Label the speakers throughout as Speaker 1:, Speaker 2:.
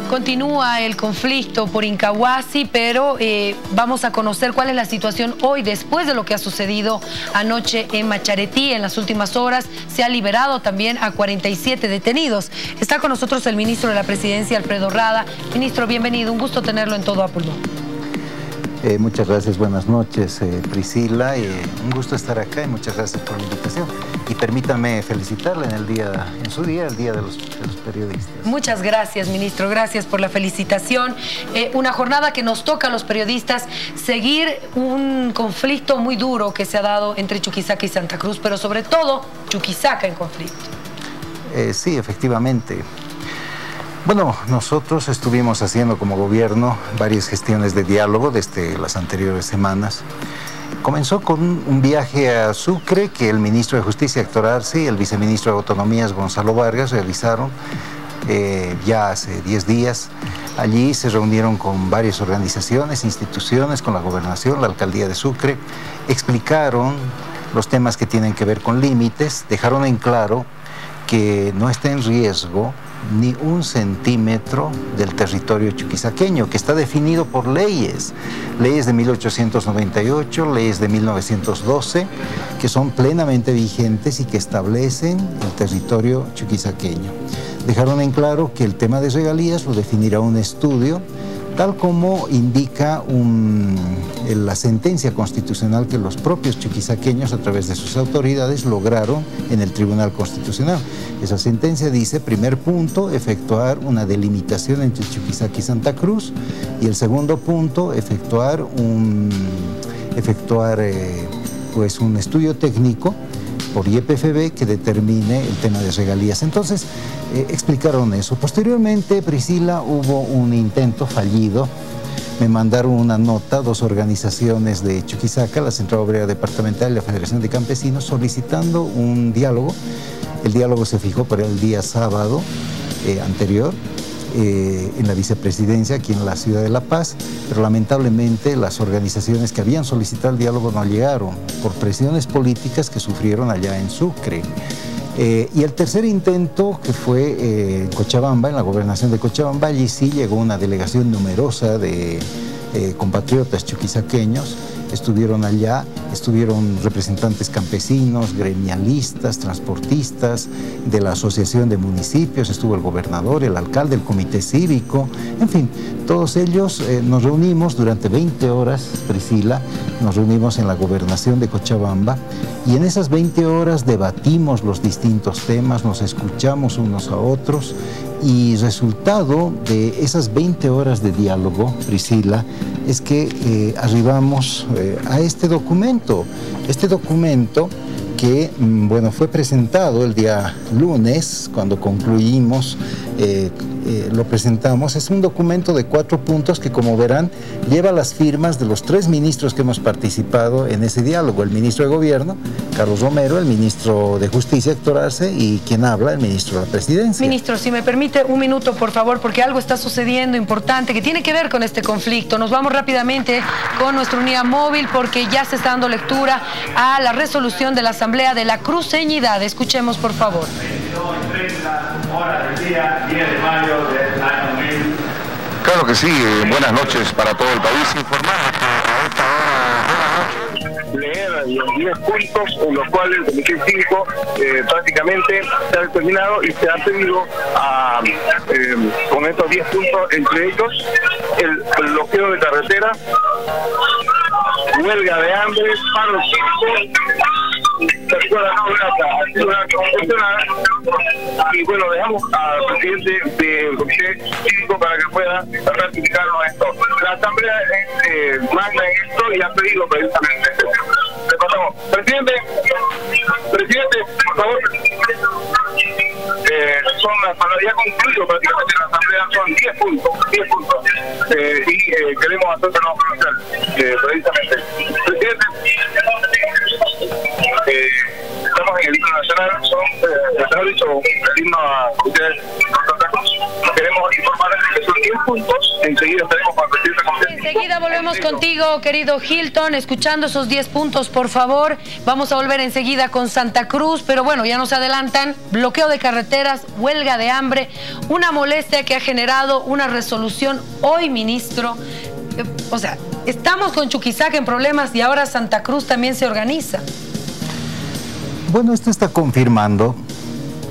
Speaker 1: Continúa el conflicto por Incahuasi, pero vamos a conocer cuál es la situación hoy después de lo que ha sucedido anoche en Macharetí. En las últimas horas se ha liberado también a 47 detenidos. Está con nosotros el ministro de la Presidencia, Alfredo Rada. Ministro, bienvenido. Un gusto tenerlo en Todo a Pulmón.
Speaker 2: Muchas gracias, buenas noches, Priscila. Un gusto estar acá y muchas gracias por la invitación. Y permítame felicitarle en su día, el Día de los Periodistas.
Speaker 1: Muchas gracias, ministro. Gracias por la felicitación. Una jornada que nos toca a los periodistas seguir un conflicto muy duro que se ha dado entre Chuquisaca y Santa Cruz, pero sobre todo Chuquisaca en conflicto.
Speaker 2: Sí, efectivamente. Bueno, nosotros estuvimos haciendo como gobierno varias gestiones de diálogo desde las anteriores semanas. Comenzó con un viaje a Sucre que el ministro de Justicia, Héctor Arce, y el viceministro de Autonomías, Gonzalo Vargas, realizaron ya hace 10 días. Allí se reunieron con varias organizaciones, instituciones, con la gobernación, la alcaldía de Sucre, explicaron los temas que tienen que ver con límites, dejaron en claro que no está en riesgo ni un centímetro del territorio chuquisaqueño, que está definido por leyes de 1898, leyes de 1912, que son plenamente vigentes y que establecen el territorio chuquisaqueño. Dejaron en claro que el tema de regalías lo definirá un estudio, tal como indica la sentencia constitucional que los propios chuquisaqueños, a través de sus autoridades, lograron en el Tribunal Constitucional. Esa sentencia dice, primer punto, efectuar una delimitación entre Chuquisaca y Santa Cruz, y el segundo punto, efectuar un estudio técnico por YPFB que determine el tema de regalías. Entonces, explicaron eso. Posteriormente, Priscila, hubo un intento fallido. Me mandaron una nota, dos organizaciones de Chuquisaca, la Central Obrera Departamental y la Federación de Campesinos, solicitando un diálogo. El diálogo se fijó para el día sábado anterior, en la vicepresidencia, aquí en la ciudad de La Paz, pero lamentablemente las organizaciones que habían solicitado el diálogo no llegaron por presiones políticas que sufrieron allá en Sucre. Y el tercer intento, que fue en Cochabamba, en la gobernación de Cochabamba, allí sí llegó una delegación numerosa de compatriotas chuquisaqueños. Estuvieron allá, estuvieron representantes campesinos, gremialistas, transportistas, de la Asociación de Municipios, estuvo el gobernador, el alcalde, el comité cívico, en fin, todos ellos nos reunimos durante 20 horas, Priscila, nos reunimos en la gobernación de Cochabamba, y en esas 20 horas debatimos los distintos temas, nos escuchamos unos a otros, y resultado de esas 20 horas de diálogo, Priscila, es que arribamos a este documento que, bueno, fue presentado el día lunes, cuando concluimos, lo presentamos. Es un documento de 4 puntos que, como verán, lleva las firmas de los 3 ministros que hemos participado en ese diálogo: el ministro de Gobierno, Carlos Romero, el ministro de Justicia, Héctor Arce, y quien habla, el ministro de la Presidencia.
Speaker 1: Ministro, si me permite un minuto, por favor, porque algo está sucediendo importante que tiene que ver con este conflicto. Nos vamos rápidamente con nuestra unidad móvil porque ya se está dando lectura a la resolución de la Asamblea de la Cruceñidad. Escuchemos, por favor.
Speaker 3: 22:30 horas del día 10 de mayo del año 2000.
Speaker 4: Claro que sí, buenas noches para todo el país. Informar que a esta hora de la noche
Speaker 5: leer los 10 puntos, en los cuales el Comité 5 prácticamente se ha determinado y se ha pedido con estos 10 puntos, entre ellos el bloqueo de carretera, huelga de hambre, paro cívico, persona no grata, y bueno, dejamos al presidente del Comité Cívico para que pueda ratificarnos esto. La Asamblea manda en esto y ha pedido precisamente. Le pasamos. Presidente, por favor. Ya concluido prácticamente la Asamblea, son 10 puntos. Y queremos hacernos conocer precisamente. Presidente, estamos en el himno nacional, el himno a ustedes. Queremos informarles que son 10 puntos, enseguida estaremos con el presidente.
Speaker 1: Enseguida volvemos contigo, querido Hilton, escuchando esos 10 puntos, por favor. Vamos a volver enseguida con Santa Cruz, pero bueno, ya nos adelantan, bloqueo de carreteras, huelga de hambre, una molestia que ha generado una resolución hoy, ministro. O sea, estamos con Chuquisaca en problemas y ahora Santa Cruz también se organiza.
Speaker 2: Bueno, esto está confirmando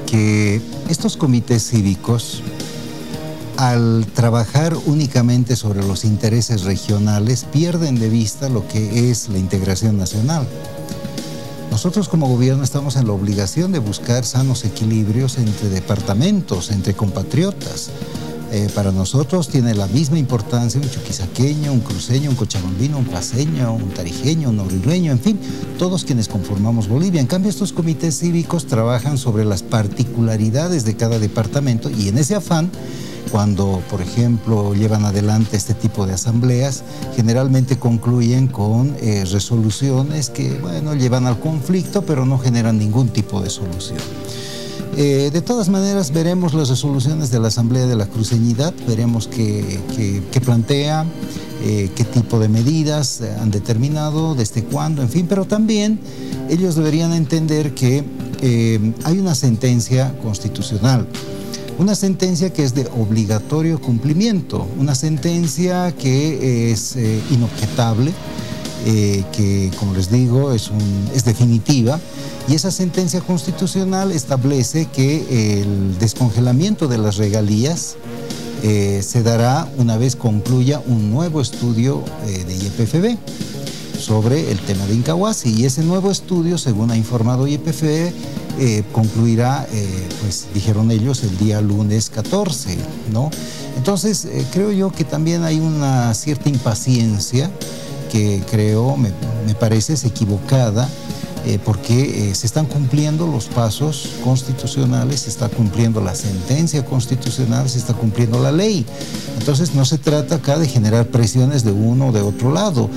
Speaker 2: que estos comités cívicos, al trabajar únicamente sobre los intereses regionales, pierden de vista lo que es la integración nacional. Nosotros como gobierno estamos en la obligación de buscar sanos equilibrios entre departamentos, entre compatriotas. Para nosotros tiene la misma importancia un chuquisaqueño, un cruceño, un cochabambino, un paceño, un tarijeño, un orillueño, en fin, todos quienes conformamos Bolivia. En cambio, estos comités cívicos trabajan sobre las particularidades de cada departamento y en ese afán, cuando, por ejemplo, llevan adelante este tipo de asambleas, generalmente concluyen con resoluciones que, bueno, llevan al conflicto, pero no generan ningún tipo de solución. De todas maneras, veremos las resoluciones de la Asamblea de la Cruceñidad, veremos qué plantea, qué tipo de medidas han determinado, desde cuándo, en fin, pero también ellos deberían entender que hay una sentencia constitucional. Una sentencia que es de obligatorio cumplimiento, una sentencia que es inobjetable, que, como les digo, es definitiva, y esa sentencia constitucional establece que el descongelamiento de las regalías se dará una vez concluya un nuevo estudio de YPFB sobre el tema de Incahuasi, y ese nuevo estudio, según ha informado YPFB, concluirá, pues dijeron ellos, el día lunes 14, ¿no? Entonces, creo yo que también hay una cierta impaciencia que creo, me parece, es equivocada, porque se están cumpliendo los pasos constitucionales, se está cumpliendo la sentencia constitucional, se está cumpliendo la ley. Entonces no se trata acá de generar presiones de uno o de otro lado.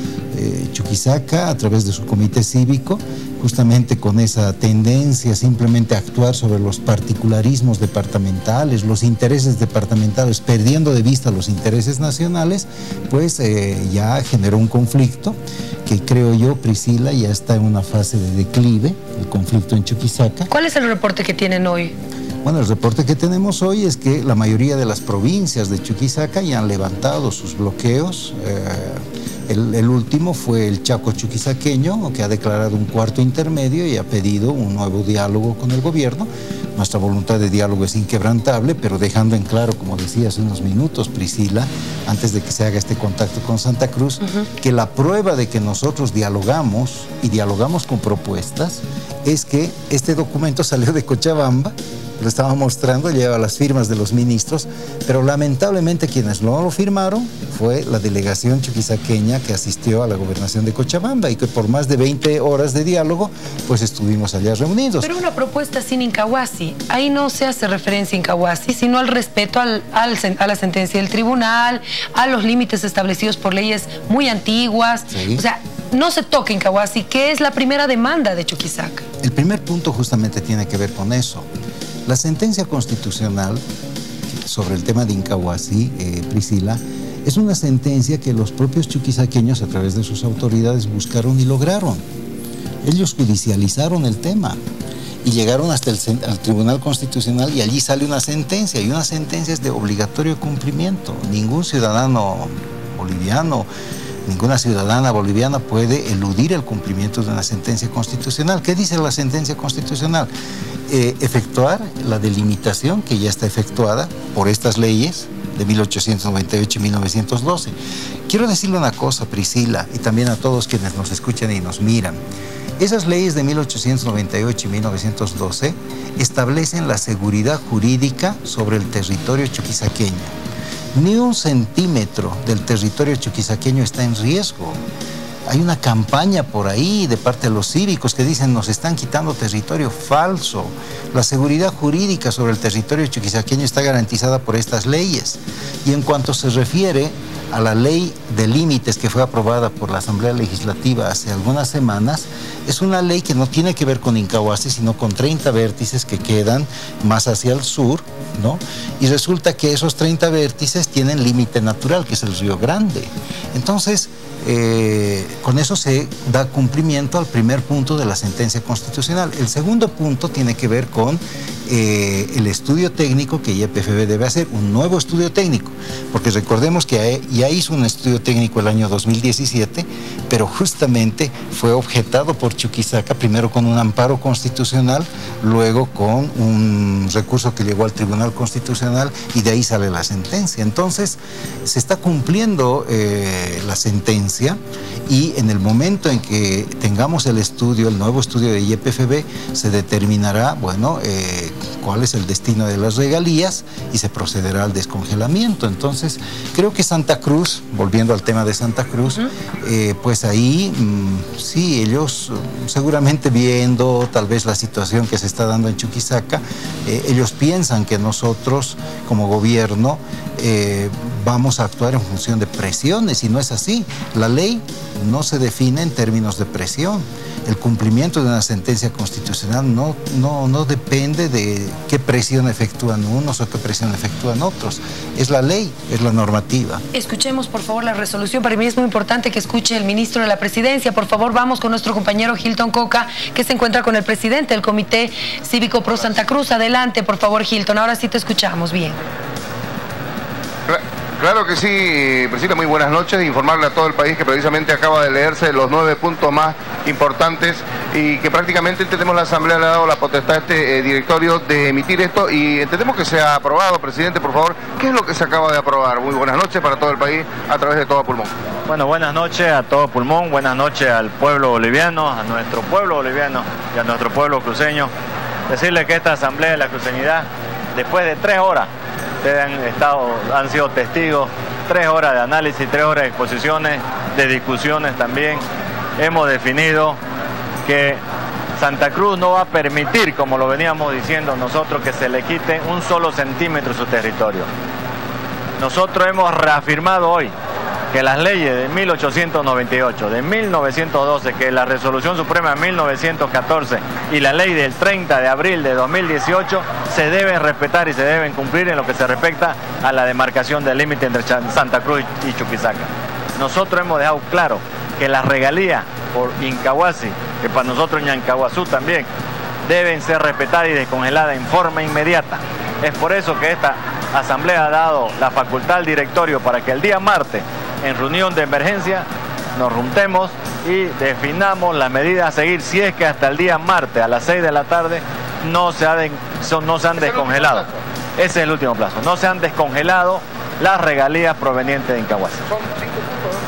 Speaker 2: Chuquisaca, a través de su comité cívico, justamente con esa tendencia simplemente a actuar sobre los particularismos departamentales, los intereses departamentales, perdiendo de vista los intereses nacionales, pues ya generó un conflicto que creo yo, Priscila, ya está en una fase de declive, el conflicto en Chuquisaca.
Speaker 1: ¿Cuál es el reporte que tienen hoy?
Speaker 2: Bueno, el reporte que tenemos hoy es que la mayoría de las provincias de Chuquisaca ya han levantado sus bloqueos. El último fue el Chaco chuquisaqueño, que ha declarado un cuarto intermedio y ha pedido un nuevo diálogo con el gobierno. Nuestra voluntad de diálogo es inquebrantable, pero dejando en claro, como decía hace unos minutos Priscila, antes de que se haga este contacto con Santa Cruz, que la prueba de que nosotros dialogamos y dialogamos con propuestas es que este documento salió de Cochabamba, lo estaba mostrando, lleva las firmas de los ministros, pero lamentablemente quienes no lo firmaron fue la delegación chuquisaqueña que asistió a la gobernación de Cochabamba y que por más de 20 horas de diálogo, pues estuvimos allá reunidos.
Speaker 1: Pero una propuesta sin Incahuasi, ahí no se hace referencia a Incahuasi, sino al respeto a la sentencia del tribunal, a los límites establecidos por leyes muy antiguas, sí. O sea, no se toca Incahuasi, que es la primera demanda de Chuquisaca.
Speaker 2: El primer punto justamente tiene que ver con eso. La sentencia constitucional sobre el tema de Incahuasi, Priscila, es una sentencia que los propios chuquisaqueños a través de sus autoridades buscaron y lograron. Ellos judicializaron el tema y llegaron hasta el Tribunal Constitucional y allí sale una sentencia, y una sentencia es de obligatorio cumplimiento. Ningún ciudadano boliviano, ninguna ciudadana boliviana puede eludir el cumplimiento de una sentencia constitucional. ¿Qué dice la sentencia constitucional? Efectuar la delimitación que ya está efectuada por estas leyes de 1898 y 1912. Quiero decirle una cosa, Priscila, y también a todos quienes nos escuchan y nos miran. Esas leyes de 1898 y 1912 establecen la seguridad jurídica sobre el territorio chuquisaqueño. Ni un centímetro del territorio chuquisaqueño está en riesgo. Hay una campaña por ahí de parte de los cívicos que dicen nos están quitando territorio. Falso. La seguridad jurídica sobre el territorio chuquisaqueño está garantizada por estas leyes. Y en cuanto se refiere a la ley de límites que fue aprobada por la Asamblea Legislativa hace algunas semanas, es una ley que no tiene que ver con Incahuasi, sino con 30 vértices que quedan más hacia el sur, ¿no? Y resulta que esos 30 vértices tienen límite natural, que es el Río Grande. Entonces, con eso se da cumplimiento al primer punto de la sentencia constitucional. El segundo punto tiene que ver con el estudio técnico que YPFB debe hacer, un nuevo estudio técnico, porque recordemos que ya hizo un estudio técnico el año 2017, pero justamente fue objetado por Chuquisaca, primero con un amparo constitucional, luego con un recurso que llegó al Tribunal Constitucional y de ahí sale la sentencia. Entonces, se está cumpliendo la sentencia y en el momento en que tengamos el estudio, el nuevo estudio de YPFB, se determinará, bueno, cuál es el destino de las regalías y se procederá al descongelamiento. Entonces, creo que Santa Cruz, volviendo al tema de Santa Cruz, pues ahí sí, ellos seguramente viendo tal vez la situación que se está dando en Chuquisaca, ellos piensan que nosotros como gobierno vamos a actuar en función de presiones y no es así. La ley no se define en términos de presión. El cumplimiento de una sentencia constitucional no depende de qué presión efectúan unos o qué presión efectúan otros. Es la ley, es la normativa.
Speaker 1: Escuchemos, por favor, la resolución. Para mí es muy importante que escuche el ministro de la Presidencia. Por favor, vamos con nuestro compañero Hilton Coca, que se encuentra con el presidente del Comité Cívico Pro Santa Cruz. Adelante, por favor, Hilton. Ahora sí te escuchamos bien.
Speaker 4: Claro que sí, Priscila, muy buenas noches. Informarle a todo el país que precisamente acaba de leerse los 9 puntos más importantes y que prácticamente entendemos la Asamblea le ha dado la potestad a este directorio de emitir esto y entendemos que se ha aprobado. Presidente, por favor, ¿qué es lo que se acaba de aprobar? Muy buenas noches para todo el país a través de Todo Pulmón.
Speaker 6: Bueno, buenas noches a Todo Pulmón, buenas noches al pueblo boliviano, a nuestro pueblo boliviano y a nuestro pueblo cruceño. Decirle que esta Asamblea de la Cruceñidad, después de 3 horas, ustedes han sido testigos, 3 horas de análisis, 3 horas de exposiciones, de discusiones también. Hemos definido que Santa Cruz no va a permitir, como lo veníamos diciendo nosotros, que se le quite un solo centímetro de su territorio. Nosotros hemos reafirmado hoy que las leyes de 1898, de 1912, que la Resolución Suprema de 1914 y la ley del 30 de abril de 2018 se deben respetar y se deben cumplir en lo que se respecta a la demarcación del límite entre Santa Cruz y Chuquisaca. Nosotros hemos dejado claro que las regalías por Incahuasi, que para nosotros Ñancahuazú también, deben ser respetadas y descongeladas en forma inmediata. Es por eso que esta Asamblea ha dado la facultad al directorio para que el día martes, en reunión de emergencia, nos juntemos y definamos las medidas a seguir si es que hasta el día martes a las 6 de la tarde no se han descongelado. Ese es el último plazo. No se han descongelado las regalías provenientes de Incahuasi.
Speaker 4: Son 5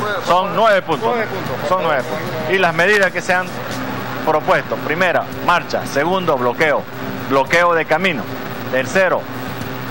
Speaker 4: puntos.
Speaker 6: Son 9 puntos. Son 9 puntos. Y las medidas que se han propuesto: primera, marcha; segundo, bloqueo de camino; tercero,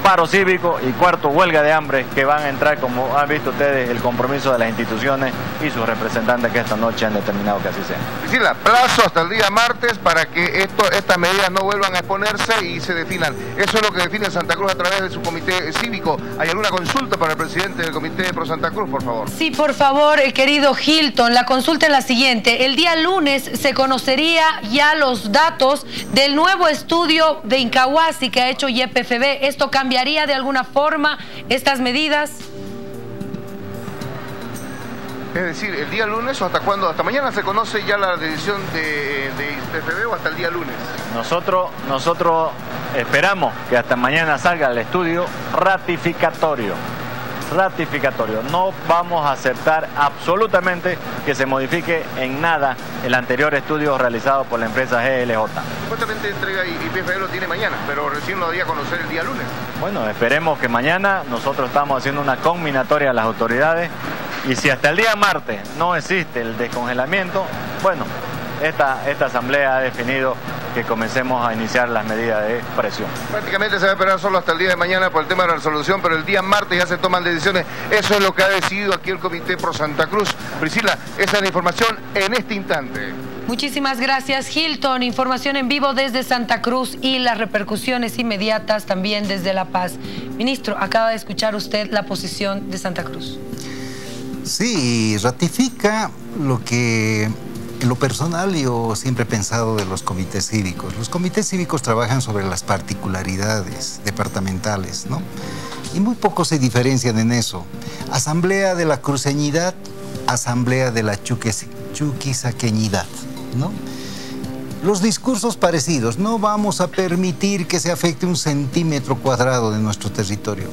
Speaker 6: paro cívico; y cuarto, huelga de hambre, que van a entrar, como han visto ustedes, el compromiso de las instituciones y sus representantes que esta noche han determinado que así sea.
Speaker 4: Priscila, plazo hasta el día martes para que estas medidas no vuelvan a exponerse y se definan. Eso es lo que define Santa Cruz a través de su comité cívico. ¿Hay alguna consulta para el presidente del Comité Pro Santa Cruz, por favor?
Speaker 1: Sí, por favor, querido Hilton, la consulta es la siguiente. El día lunes se conocería ya los datos del nuevo estudio de Incahuasi que ha hecho YPFB. ¿Esto cambiaría de alguna forma estas medidas?
Speaker 4: Es decir, ¿el día lunes o hasta cuándo? ¿Hasta mañana se conoce ya la decisión de YPFB o hasta el día lunes?
Speaker 6: Nosotros esperamos que hasta mañana salga el estudio ratificatorio. No vamos a aceptar absolutamente que se modifique en nada el anterior estudio realizado por la empresa GLJ.
Speaker 4: Supuestamente entrega YPFB lo tiene mañana, pero recién lo daría a conocer el día lunes.
Speaker 6: Bueno, esperemos que mañana. Nosotros estamos haciendo una conminatoria a las autoridades y si hasta el día martes no existe el descongelamiento, bueno, esta Asamblea ha definido que comencemos a iniciar las medidas de presión.
Speaker 4: Prácticamente se va a esperar solo hasta el día de mañana por el tema de la resolución, pero el día martes ya se toman decisiones. Eso es lo que ha decidido aquí el Comité Pro Santa Cruz. Priscila, esa es la información en este instante.
Speaker 1: Muchísimas gracias, Hilton. Información en vivo desde Santa Cruz y las repercusiones inmediatas también desde La Paz. Ministro, acaba de escuchar usted la posición de Santa Cruz.
Speaker 2: Sí, ratifica lo que en lo personal yo siempre he pensado de los comités cívicos. Los comités cívicos trabajan sobre las particularidades departamentales, ¿no? Y muy poco se diferencian en eso. Asamblea de la cruceñidad, asamblea de la chuquisaqueñidad, ¿no? Los discursos parecidos, no vamos a permitir que se afecte 1 centímetro cuadrado de nuestro territorio.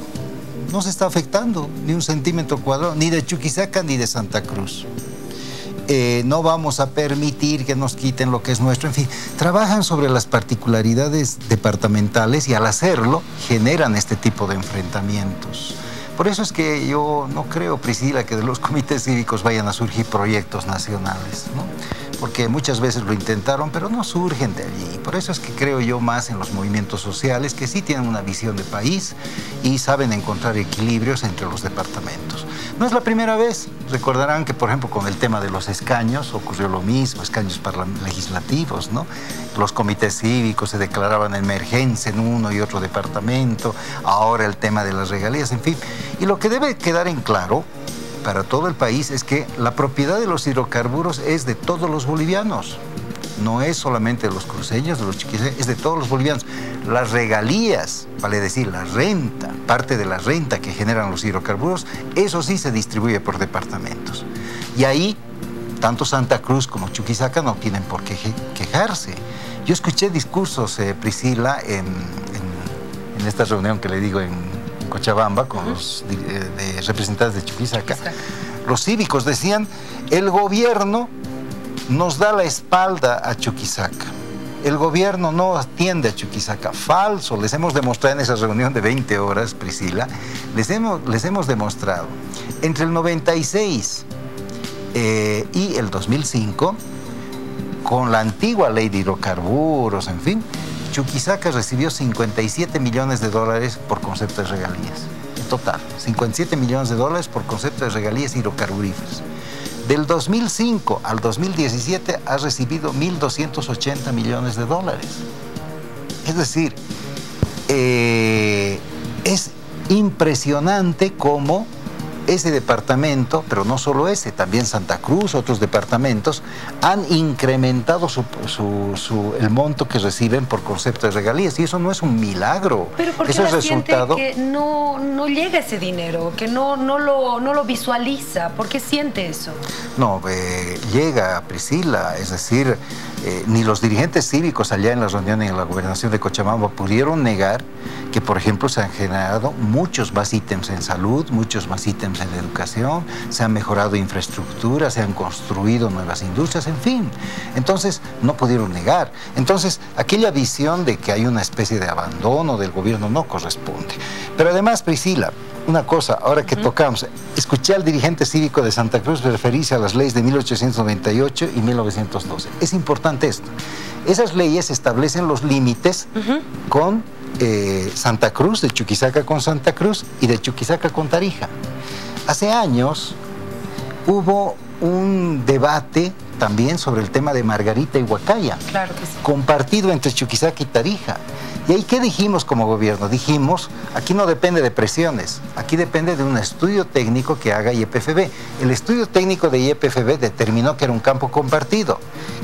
Speaker 2: No se está afectando ni 1 centímetro cuadrado, ni de Chuquisaca ni de Santa Cruz. No vamos a permitir que nos quiten lo que es nuestro. En fin, trabajan sobre las particularidades departamentales y al hacerlo generan este tipo de enfrentamientos. Por eso es que yo no creo, Priscila, que de los comités cívicos vayan a surgir proyectos nacionales, ¿no? Porque muchas veces lo intentaron, pero no surgen de allí. Por eso es que creo yo más en los movimientos sociales que sí tienen una visión de país y saben encontrar equilibrios entre los departamentos. No es la primera vez. Recordarán que, por ejemplo, con el tema de los escaños ocurrió lo mismo, escaños legislativos, ¿no? Los comités cívicos se declaraban emergencia en uno y otro departamento, ahora el tema de las regalías, en fin. Y lo que debe quedar en claro para todo el país es que la propiedad de los hidrocarburos es de todos los bolivianos. No es solamente de los cruceños, de los chiquiseños, es de todos los bolivianos. Las regalías, vale decir, la renta, parte de la renta que generan los hidrocarburos, eso sí se distribuye por departamentos. Y ahí, tanto Santa Cruz como Chuquisaca no tienen por qué quejarse. Yo escuché discursos, Priscila, en esta reunión que le digo en Cochabamba, con los representantes de Chuquisaca. Los cívicos decían, el gobierno nos da la espalda a Chuquisaca. El gobierno no atiende a Chuquisaca. Falso. Les hemos demostrado en esa reunión de 20 horas, Priscila, les hemos demostrado entre el 96 y el 2005, con la antigua ley de hidrocarburos, en fin, Chuquisaca recibió 57 millones de dólares por concepto de regalías. En total, 57 millones de dólares por concepto de regalías hidrocarburíferas. Del 2005 al 2017 ha recibido 1.280 millones de dólares. Es decir, es impresionante cómo ese departamento, pero no solo ese, también Santa Cruz, otros departamentos, han incrementado el monto que reciben por concepto de regalías. Y eso no es un milagro.
Speaker 1: Pero ¿por qué
Speaker 2: eso es
Speaker 1: resultado que no llega ese dinero, que no lo visualiza? ¿Por qué siente eso?
Speaker 2: No, llega, Priscila, es decir, ni los dirigentes cívicos allá en la reunión en la gobernación de Cochabamba pudieron negar que, por ejemplo, se han generado muchos más ítems en salud, muchos más ítems en educación, se han mejorado infraestructura, se han construido nuevas industrias, en fin. Entonces, no pudieron negar. Entonces, aquella visión de que hay una especie de abandono del gobierno no corresponde. Pero además, Priscila, una cosa, ahora que tocamos, escuché al dirigente cívico de Santa Cruz referirse a las leyes de 1898 y 1912. Es importante esto. Esas leyes establecen los límites con Santa Cruz, de Chuquisaca con Santa Cruz y de Chuquisaca con Tarija. Hace años hubo un debate también sobre el tema de Margarita y Huacaya,
Speaker 1: claro que sí,
Speaker 2: compartido entre Chuquisaca y Tarija. Y ahí, ¿qué dijimos como gobierno? Dijimos, aquí no depende de presiones, aquí depende de un estudio técnico que haga YPFB. El estudio técnico de YPFB determinó que era un campo compartido,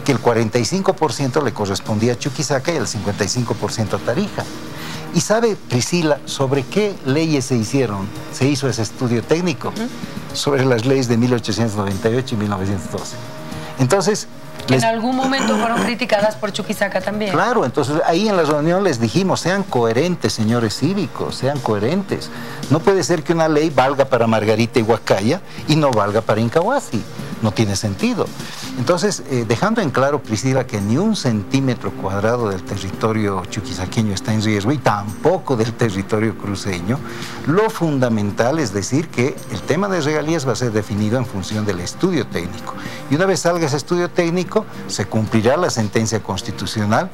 Speaker 2: que el 45% le correspondía a Chuquisaca y el 55% a Tarija. ¿Y sabe, Priscila, sobre qué leyes se hizo ese estudio técnico? Sobre las leyes de 1898 y 1912. Entonces,
Speaker 1: en algún momento fueron criticadas por Chuquisaca también.
Speaker 2: Claro, entonces ahí en la reunión les dijimos, sean coherentes, señores cívicos, sean coherentes. No puede ser que una ley valga para Margarita y Huacaya y no valga para Incahuasi. No tiene sentido. Entonces, dejando en claro, Priscila, que ni 1 centímetro cuadrado del territorio chuquisaqueño está en riesgo y tampoco del territorio cruceño, lo fundamental es decir que el tema de regalías va a ser definido en función del estudio técnico. Y una vez salga ese estudio técnico, se cumplirá la sentencia constitucional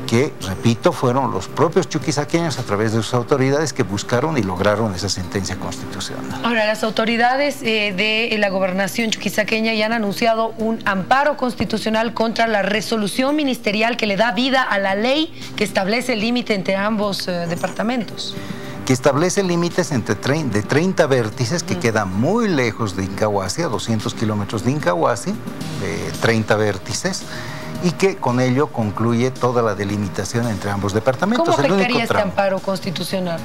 Speaker 2: que, repito, fueron los propios chuquisaqueños a través de sus autoridades que buscaron y lograron esa sentencia constitucional.
Speaker 1: Ahora, las autoridades de la gobernación chuquisaqueña ya han anunciado un amparo constitucional contra la resolución ministerial que le da vida a la ley que establece el límite entre ambos departamentos.
Speaker 2: que establece límites de 30 vértices que quedan muy lejos de Incahuasi, a 200 kilómetros de Incahuasi, 30 vértices, y que con ello concluye toda la delimitación entre ambos departamentos.
Speaker 1: ¿Cómo afectaría este amparo constitucional?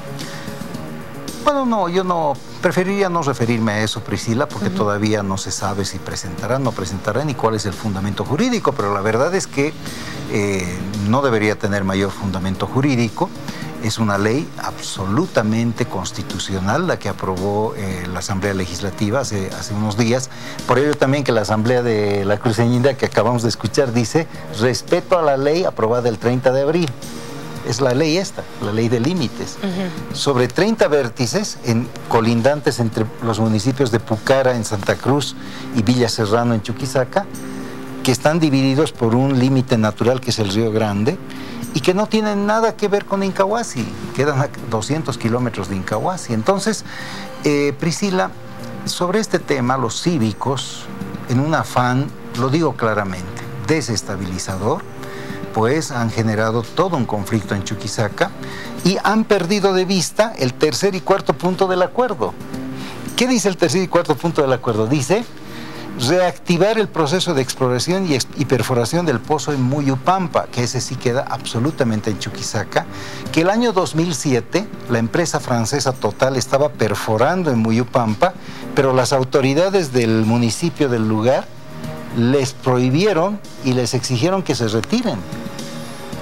Speaker 2: Bueno, no, yo no preferiría no referirme a eso, Priscila, porque todavía no se sabe si presentarán, no presentarán ni cuál es el fundamento jurídico, pero la verdad es que no debería tener mayor fundamento jurídico. Es una ley absolutamente constitucional la que aprobó la Asamblea Legislativa hace unos días. Por ello también que la Asamblea de la Cruceñinda que acabamos de escuchar dice respeto a la ley aprobada el 30 de abril. Es la ley esta, la ley de límites. Sobre 30 vértices colindantes entre los municipios de Pucara en Santa Cruz y Villa Serrano en Chuquisaca, que están divididos por un límite natural que es el Río Grande y que no tienen nada que ver con Incahuasi, quedan a 200 kilómetros de Incahuasi. Entonces, Priscila, sobre este tema, los cívicos, en un afán, lo digo claramente, desestabilizador, pues han generado todo un conflicto en Chuquisaca y han perdido de vista el tercer y cuarto punto del acuerdo. ¿Qué dice el tercer y cuarto punto del acuerdo? Dice reactivar el proceso de exploración y perforación del pozo en Muyupampa, que ese sí queda absolutamente en Chuquisaca, que el año 2007 la empresa francesa Total estaba perforando en Muyupampa, pero las autoridades del municipio del lugar les prohibieron y les exigieron que se retiren.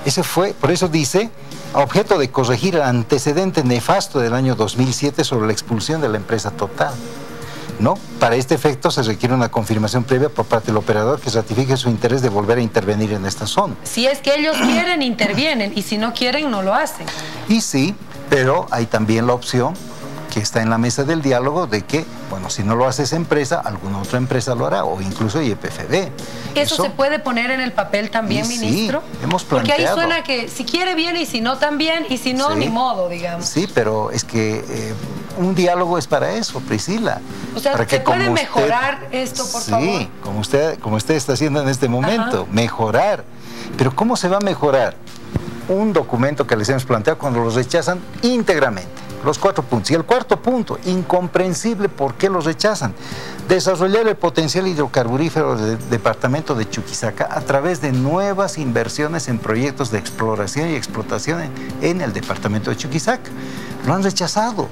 Speaker 2: Ese fue, por eso dice, a objeto de corregir el antecedente nefasto del año 2007 sobre la expulsión de la empresa Total. ¿No? Para este efecto se requiere una confirmación previa por parte del operador que ratifique su interés de volver a intervenir en esta zona.
Speaker 1: Si es que ellos quieren, intervienen, y si no quieren, no lo hacen.
Speaker 2: Y sí, pero hay también la opción que está en la mesa del diálogo de que, bueno, si no lo hace esa empresa, alguna otra empresa lo hará, o incluso YPFB.
Speaker 1: ¿Eso se puede poner en el papel también, ministro?
Speaker 2: Sí, hemos planteado.
Speaker 1: Porque ahí suena que si quiere bien y si no también, y si no, ni modo, digamos.
Speaker 2: Sí, pero es que un diálogo es para eso, Priscila.
Speaker 1: O sea, ¿se puede mejorar esto, por favor?
Speaker 2: Sí, como usted está haciendo en este momento, mejorar. Pero ¿cómo se va a mejorar un documento que les hemos planteado cuando los rechazan íntegramente? Los 4 puntos. Y el cuarto punto, incomprensible por qué los rechazan. Desarrollar el potencial hidrocarburífero del departamento de Chuquisaca a través de nuevas inversiones en proyectos de exploración y explotación en el departamento de Chuquisaca. Lo han rechazado.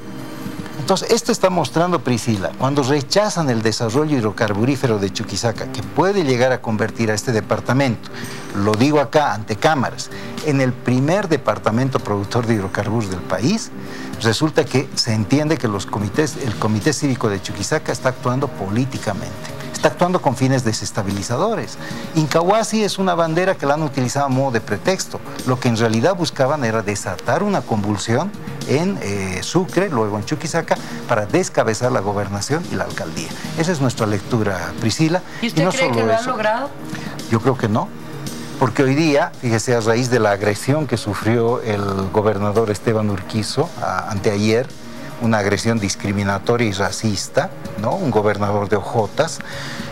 Speaker 2: Entonces, esto está mostrando, Priscila, cuando rechazan el desarrollo hidrocarburífero de Chuquisaca, que puede llegar a convertir a este departamento, lo digo acá ante cámaras, en el primer departamento productor de hidrocarburos del país, resulta que se entiende que el Comité Cívico de Chuquisaca está actuando políticamente, está actuando con fines desestabilizadores. Incahuasi es una bandera que la han utilizado a modo de pretexto. Lo que en realidad buscaban era desatar una convulsión en Sucre, luego en Chuquisaca, para descabezar la gobernación y la alcaldía. Esa es nuestra lectura, Priscila.
Speaker 1: ¿Y usted cree que lo han logrado?
Speaker 2: Yo creo que no. Porque hoy día, fíjese, a raíz de la agresión que sufrió el gobernador Esteban Urquizo anteayer, una agresión discriminatoria y racista, ¿no? Un gobernador de hojotas,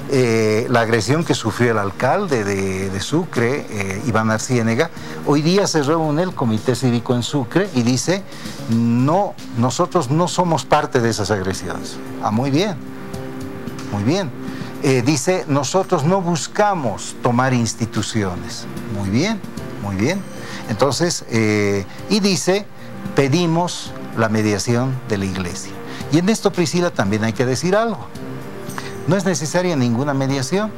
Speaker 2: la agresión que sufrió el alcalde de Sucre, Iván Arciénega, hoy día se reúne el Comité Cívico en Sucre y dice, no, nosotros no somos parte de esas agresiones. Ah, muy bien, muy bien. Dice, nosotros no buscamos tomar instituciones. Muy bien, muy bien. Entonces, y dice, pedimos la mediación de la Iglesia. Y en esto, Priscila, también hay que decir algo. No es necesaria ninguna mediación.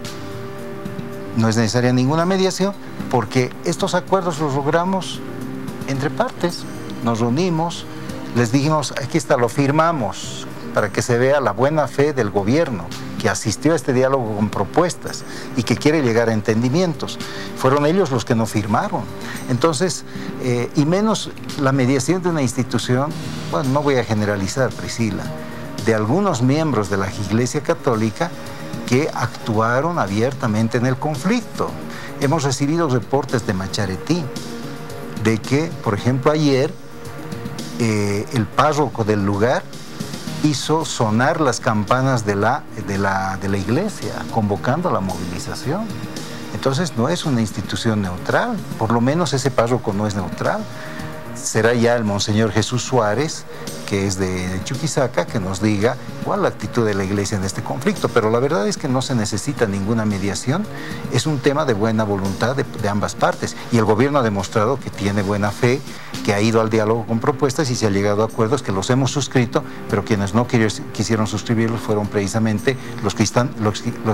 Speaker 2: No es necesaria ninguna mediación porque estos acuerdos los logramos entre partes. Nos reunimos, les dijimos, aquí está, lo firmamos para que se vea la buena fe del gobierno que asistió a este diálogo con propuestas y que quiere llegar a entendimientos. Fueron ellos los que no firmaron. Entonces, y menos la mediación de una institución, bueno, no voy a generalizar, Priscila, de algunos miembros de la Iglesia Católica que actuaron abiertamente en el conflicto. Hemos recibido reportes de Macharetí de que, por ejemplo, ayer el párroco del lugar hizo sonar las campanas de la iglesia, convocando a la movilización. Entonces no es una institución neutral, por lo menos ese párroco no es neutral. será ya el Monseñor Jesús Suárez, que es de Chuquisaca, que nos diga cuál es la actitud de la Iglesia en este conflicto. Pero la verdad es que no se necesita ninguna mediación, es un tema de buena voluntad de ambas partes. Y el gobierno ha demostrado que tiene buena fe, que ha ido al diálogo con propuestas y se ha llegado a acuerdos que los hemos suscrito, pero quienes no quisieron suscribirlos fueron precisamente los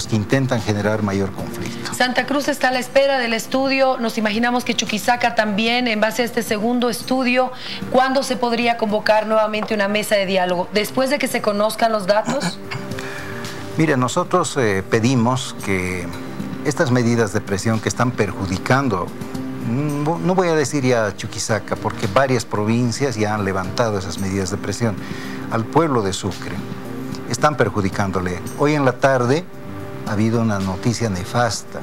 Speaker 2: que intentan generar mayor conflicto.
Speaker 1: Santa Cruz está a la espera del estudio, nos imaginamos que Chuquisaca también, en base a este segundo estudio. ¿Cuándo se podría convocar nuevamente una mesa de diálogo? ¿Después de que se conozcan los datos?
Speaker 2: Mire, nosotros pedimos que estas medidas de presión que están perjudicando, no voy a decir ya a Chuquisaca, porque varias provincias ya han levantado esas medidas de presión, al pueblo de Sucre, están perjudicándole. Hoy en la tarde ha habido una noticia nefasta.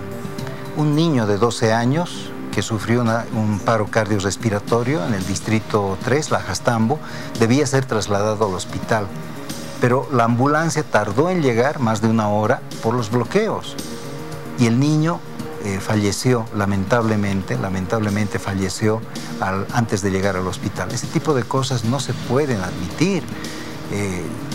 Speaker 2: Un niño de 12 años que sufrió un paro cardiorrespiratorio en el distrito 3, Lajastambo, debía ser trasladado al hospital. Pero la ambulancia tardó en llegar más de 1 hora por los bloqueos. Y el niño falleció, lamentablemente falleció antes de llegar al hospital. Ese tipo de cosas no se pueden admitir.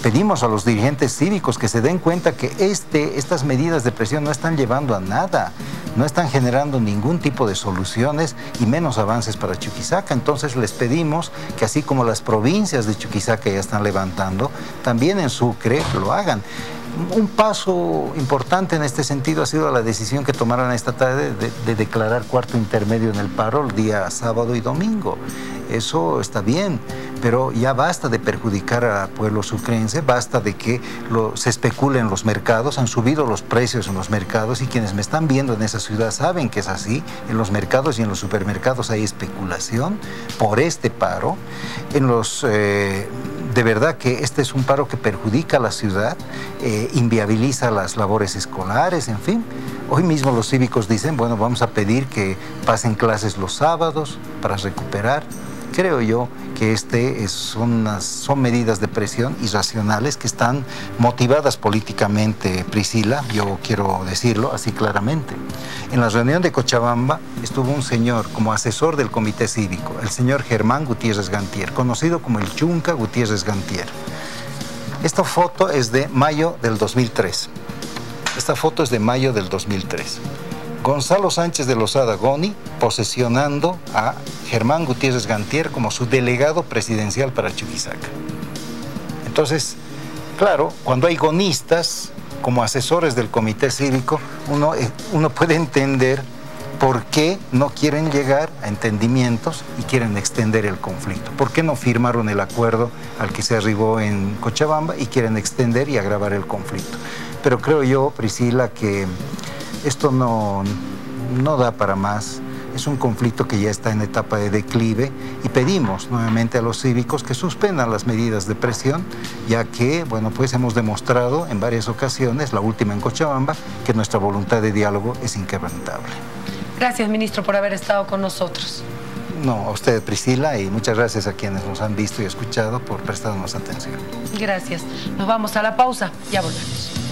Speaker 2: Pedimos a los dirigentes cívicos que se den cuenta que estas medidas de presión no están llevando a nada, no están generando ningún tipo de soluciones y menos avances para Chuquisaca. Entonces les pedimos que así como las provincias de Chuquisaca ya están levantando, también en Sucre lo hagan. Un paso importante en este sentido ha sido la decisión que tomaron esta tarde de declarar cuarto intermedio en el paro el día sábado y domingo. Eso está bien, pero ya basta de perjudicar al pueblo sucrense, basta de que se especule en los mercados. Han subido los precios en los mercados y quienes me están viendo en esa ciudad saben que es así. En los mercados y en los supermercados hay especulación por este paro. De verdad que este es un paro que perjudica a la ciudad, inviabiliza las labores escolares, en fin. Hoy mismo los cívicos dicen, bueno, vamos a pedir que pasen clases los sábados para recuperar. Creo yo que son medidas de presión irracionales que están motivadas políticamente, Priscila, yo quiero decirlo así claramente. En la reunión de Cochabamba estuvo un señor como asesor del comité cívico, el señor Germán Gutiérrez Gantier, conocido como el Chunca Gutiérrez Gantier. Esta foto es de mayo del 2003. Esta foto es de mayo del 2003. Gonzalo Sánchez de Lozada Goni posesionando a Germán Gutiérrez Gantier como su delegado presidencial para Chuquisaca. Entonces, claro, cuando hay gonistas como asesores del comité cívico, uno puede entender por qué no quieren llegar a entendimientos y quieren extender el conflicto. ¿Por qué no firmaron el acuerdo al que se arribó en Cochabamba y quieren extender y agravar el conflicto? Pero creo yo, Priscila, que esto no da para más. Es un conflicto que ya está en etapa de declive y pedimos nuevamente a los cívicos que suspendan las medidas de presión, ya que, bueno, pues hemos demostrado en varias ocasiones, la última en Cochabamba, que nuestra voluntad de diálogo es inquebrantable.
Speaker 1: Gracias, ministro, por haber estado con nosotros.
Speaker 2: No, a usted, Priscila, y muchas gracias a quienes nos han visto y escuchado por prestarnos atención.
Speaker 1: Gracias. Nos vamos a la pausa, ya volvemos.